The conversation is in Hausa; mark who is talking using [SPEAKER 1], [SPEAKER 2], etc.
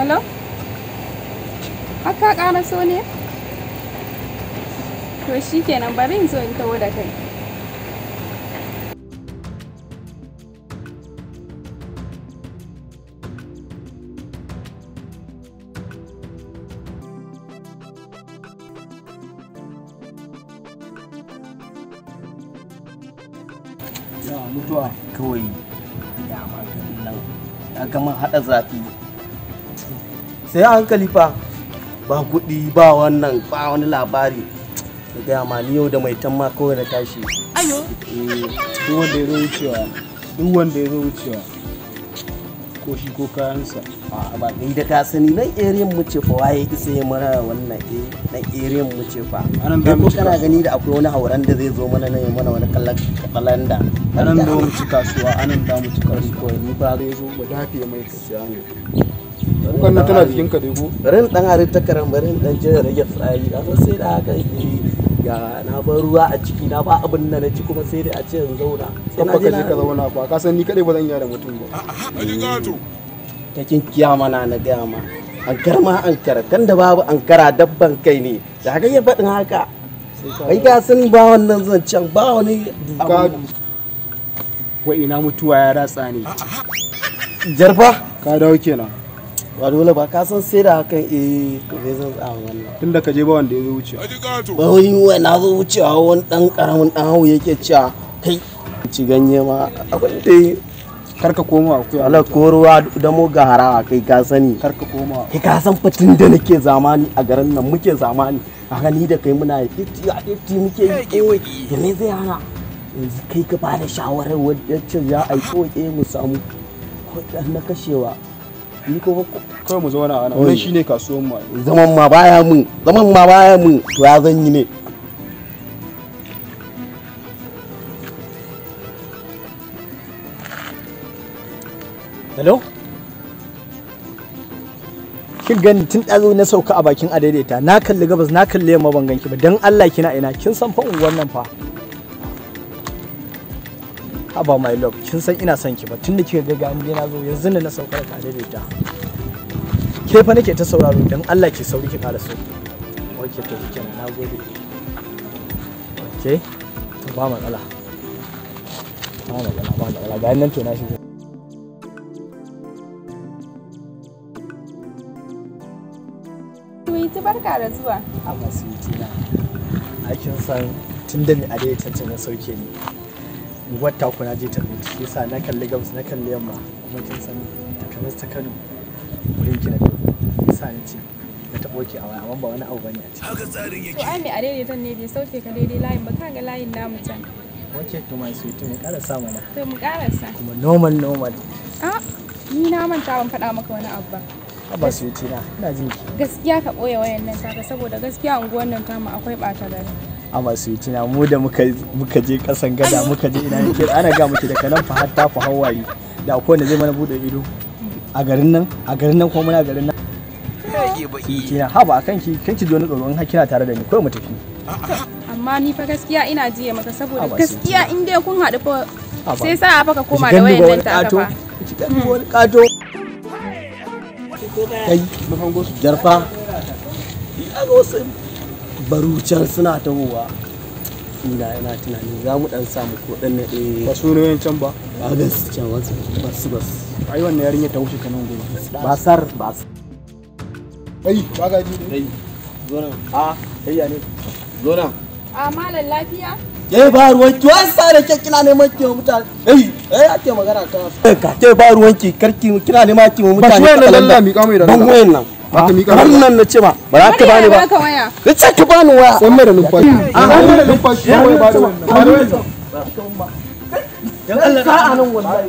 [SPEAKER 1] Hello? Haka ƙara so ne? To shi kenan bari in zo in taho da kai.
[SPEAKER 2] Ya mutuwa kawai ya maganin nan ya gama haɗa zafi sai hankali fa ba kuɗi ba wannan ba wani labari da gaya ma ni yau da mai tamma kawai na tashi ayo
[SPEAKER 3] duk wanda ya zo wucewa ko shi ko kayansa
[SPEAKER 2] a ba kai da ka sani nan area mu ce fa waye isa ya mana wannan nan area mu ce fa kai ko kana gani da akwai wani hauran da zai zo mana nan mana wani kalanda
[SPEAKER 3] anan da mu ci kasuwa anan da mu ci kasuwa
[SPEAKER 2] ni ba
[SPEAKER 3] zai zo mu dafe mai kasuwa ne wannan tana jikin ka dai ko
[SPEAKER 2] ran dan harin takaran barin dan je rage tsari da sai da haka ya na bar ruwa a ciki na ba abin da na ci kuma sai dai a ce in zauna
[SPEAKER 3] sai na je ka zauna fa ka san ni kadai ba zan yi da mutum ba
[SPEAKER 2] takin kiyama na gaya ma an karma an kara kan da babu an kara dabban kai ne da haka ya faɗin haka kai ka san ba wannan zancen ba wani
[SPEAKER 3] wai ina mutuwa ya ratsa ne
[SPEAKER 2] jarfa
[SPEAKER 3] ka dawo kenan
[SPEAKER 2] ba dole ba ka san sai da hakan to zai zan tsawon wannan
[SPEAKER 3] tunda ka je ba wanda ya zo wuce
[SPEAKER 2] ba wani na zo wucewa wani dan karamin dan hawo yake cewa kai ci ganye ma abin da
[SPEAKER 3] karka koma akwai
[SPEAKER 2] Allah ko ruwa da mu ga harawa kai ka sani
[SPEAKER 3] karka koma
[SPEAKER 2] kai ka san fatin da nake zamani a garin nan muke zamani a gani da kai muna iti muke yi da me zai hana yanzu kai ka ba da shawarar wacce ya aiko mu samu ko na kashewa ni ko
[SPEAKER 3] kawai mu zauna a nan wannan shine kasuwan mu
[SPEAKER 2] zaman ma baya mun to ya zan yi ne
[SPEAKER 4] hello kin gani tun ɗazo na sauka a bakin adaidaita na kalli gabas na kalli yamma ban ganki ba dan Allah kina ina kin san fa unguwar nan fa haba my love kin san ina son ki ba tunda kika ga gani na zo yanzu ne na sauka da adaidaita ke fa nake ta sauraro dan Allah ki sauri ki ƙara so oke to kenan nagode oke to ba matsala ga nan to na shigo
[SPEAKER 1] Suwiti barka da zuwa.
[SPEAKER 4] Amma Suwiti na. Aikin san tun da ni a dai tantance na sauke ni. Wata kuna je ta mutu. Yasa na kalli gabas na kalli yamma kuma kin san ta kanas ta Kano. Wurin ki na da. Yasa ni ce na taɓo ki a waya amma ba wani abu bane a ciki. Haka tsarin yake.
[SPEAKER 1] To ai me a daidaitan ne bai sauke ka daidai layin ba ka ga layin namu can.
[SPEAKER 4] Wace to mai Suwiti mu karasa mana.
[SPEAKER 1] To mu karasa.
[SPEAKER 4] Kuma normal.
[SPEAKER 1] Ni na manta ban faɗa maka wani abu ba.
[SPEAKER 4] Haba Suwiti na ina jin ki.
[SPEAKER 1] Gaskiya ka ɓoye wayan nan taka saboda gaskiya unguwar nan tamu akwai ɓata gari.
[SPEAKER 4] Amma Suwiti na mu da muka je kasan gada muka je ina yake ana ga muke daga nan fa har ta fa hawaye da akwai wanda zai mana bude ido a garin nan kuma muna garin nan. Suwiti na haba kanki ji wani tsoro in har kina tare da ni kawai mu tafi.
[SPEAKER 1] Amma ni fa gaskiya ina jiye maka saboda gaskiya in dai kun haɗu fa sai sa fa ka koma da wayan nan taka fa.
[SPEAKER 2] Ki gani wani kato kai jarfa ga wasu barucan suna tahowa ina tunanin za mu dan samu ko dan na
[SPEAKER 3] ba su ne can ba
[SPEAKER 2] ba gaskiya wasu bas
[SPEAKER 3] ai wannan yarinya ta wuce kanan gobe
[SPEAKER 2] basar
[SPEAKER 3] ai ba ga ji
[SPEAKER 2] dai zo nan kai ya ne zo nan
[SPEAKER 1] malam lafiya
[SPEAKER 2] ba ruwanki wasa da ke kina neman ki mutane ake magana ka ce ba ruwanki karki kina neman ki mutane
[SPEAKER 3] ba shi wannan mi kamai da
[SPEAKER 2] ban wayan nan
[SPEAKER 3] ba mi kamai
[SPEAKER 2] wannan na ce ma ba za ka bani ba na ce ka bani waya
[SPEAKER 3] wannan da numfashi wannan da numfashi wai ba da wannan
[SPEAKER 2] dan Allah ka anan wallahi